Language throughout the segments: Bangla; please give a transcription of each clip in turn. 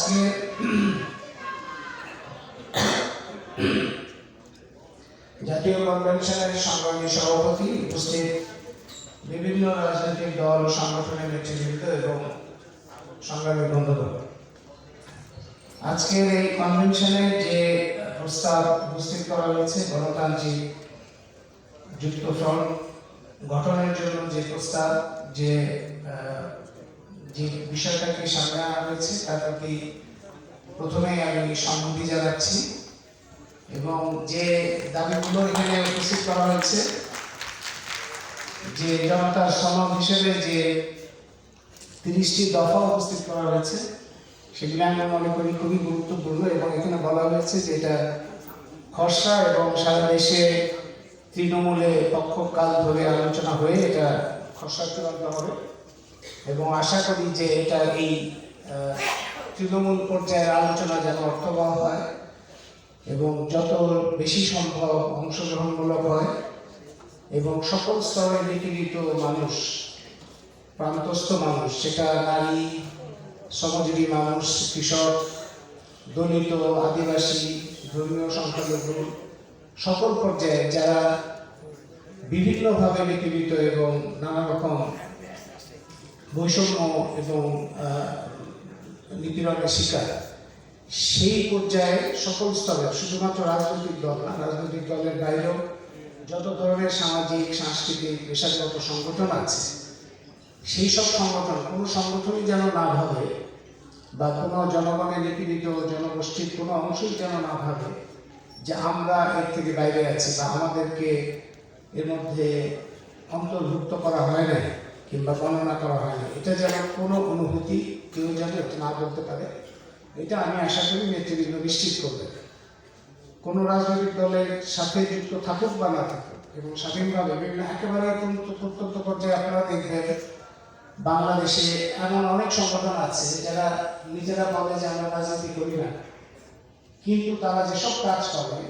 আজকে জাতীয় কনভেনশনের সংগ্রামী সভাপতি, উপস্থিত বিভিন্ন রাজনৈতিক দল ও সংগঠনের নেতৃবৃন্দ এবং সংগ্রামী বন্ধুগণ, আজকের এই কনভেনশনে যে প্রস্তাব উপস্থিত করা হয়েছে, গণতান্ত্রিক যুক্তফ্রন্ট গঠনের জন্য যে প্রস্তাব, যে বিষয়টাকে সামনে আনা হয়েছে, তার প্রতি প্রথমেই আমি সম্মতি জানাচ্ছি। এবং যে দাবিগুলো এখানে উপস্থিত করা হয়েছে, যে জনতার সনদ হিসেবে যে 30টি দফা উপস্থিত করা হয়েছে, সেগুলো আমি মনে করি খুবই গুরুত্বপূর্ণ। এবং এখানে বলা হয়েছে যে এটা খসড়া এবং সারা দেশে তৃণমূলে পক্ষকাল ধরে আলোচনা হয়ে এটা খসড়া চূড়ান্ত হবে। এবং আশা করি যে এটা এই তৃণমূল পর্যায়ের আলোচনা যেন অর্থবহ হয় এবং যত বেশি সম্ভব অংশগ্রহণমূলক হয় এবং সকল স্তরের নিপীড়িত মানুষ, প্রান্তস্থ মানুষ, সেটা নারী, শ্রমজীবী মানুষ, কৃষক, দলিত, আদিবাসী, ধর্মীয় সংখ্যালঘু, সকল পর্যায়ে যারা বিভিন্নভাবে নিপীড়িত এবং নানা রকম বৈষম্য এবং নিপীড়নের শিকার, সেই পর্যায়ে সকল স্তরে, শুধুমাত্র রাজনৈতিক দল না, রাজনৈতিক দলের বাইরেও যত ধরনের সামাজিক, সাংস্কৃতিক, পেশাগত সংগঠন আছে, সেই সব সংগঠন, কোনো সংগঠনই যেন না ভাবে বা কোনো জনগণের নিপীড়িত জনগোষ্ঠীর কোনো অংশই যেন না ভাবে যে আমরা এর থেকে বাইরে আছি বা আমাদেরকে এর মধ্যে অন্তর্ভুক্ত করা হয় না কিংবা গণনা করা হয় না। এটা যেন কোনো অনুভূতি কেউ যেন না বলতে পারে, এটা আমি আশা করি নেতৃবৃন্দ নিশ্চিত করবে। কোনো রাজনৈতিক দলের সাথে যুক্ত থাকুক বা না থাকুক এবং স্বাধীনভাবে বিভিন্ন একেবারে প্রত্যন্ত পর্যায়ে আপনারা দেখবেন বাংলাদেশে এমন অনেক সংগঠন আছে যারা নিজেরা বলে যে আমরা রাজনীতি করি না, কিন্তু তারা যেসব কাজ করে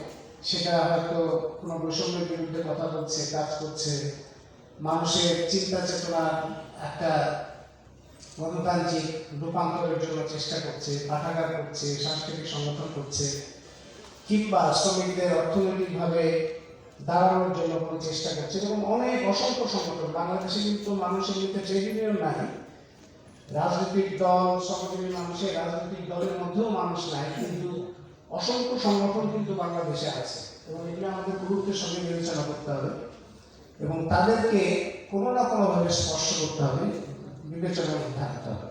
সেটা হয়তো কোনো বৈষম্যের বিরুদ্ধে কথা বলছে, কাজ করছে, মানুষের চিন্তা চেতনা একটা গণতান্ত্রিক রূপান্তরের জন্য চেষ্টা করছে, পাঠাগার করছে, সাংস্কৃতিক সংগঠন করছে, কিংবা শ্রমিকদের অর্থনৈতিকভাবে দাঁড়ানোর জন্য কোনো চেষ্টা করছে। এরকম অনেক অসংখ্য সংগঠন বাংলাদেশে, কিন্তু মানুষের মধ্যে ট্রেড ইউনিয়ন নাই, রাজনৈতিক দল, শ্রমজীবী মানুষের রাজনৈতিক দলের মধ্যেও মানুষ নাই, কিন্তু অসংখ্য সংগঠন কিন্তু বাংলাদেশে আছে এবং এগুলো আমাদের গুরুত্বের সঙ্গে বিবেচনা করতে হবে এবং তাদেরকে কোনো না কোনোভাবে স্পর্শ করতে হবে, বিবেচনার মধ্যে আনতে হবে।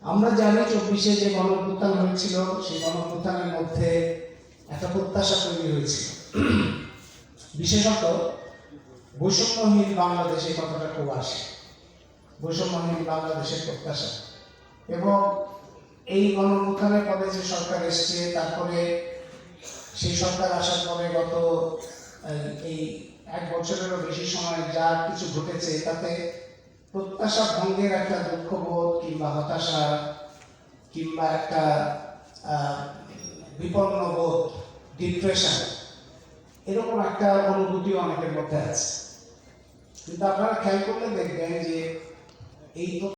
আমরা জানি 24-এ যে গণঅভ্যুত্থান হয়েছিল, সেই গণঅভ্যুত্থানের মধ্যে একটা প্রত্যাশা তৈরি হয়েছিল, বিশেষত বৈষম্যহীন বাংলাদেশে কথাটা খুব আসে, বৈষম্যহীন বাংলাদেশের প্রত্যাশা। এবং এই গণঅভ্যুত্থানের পরে যে সরকার এসছে, তারপরে সেই সরকার আসার পরে গত এই 1 বছরেরও বেশি সময় যা কিছু ঘটেছে, তাতে প্রত্যাশা ভঙ্গের একটা দুঃখবোধ কিংবা হতাশা কিংবা একটা বিপন্ন বোধ, ডিপ্রেশন, এরকম একটা অনুভূতিও অনেকের মধ্যে আছে। কিন্তু আপনারা খেয়াল করলে দেখবেন যে এই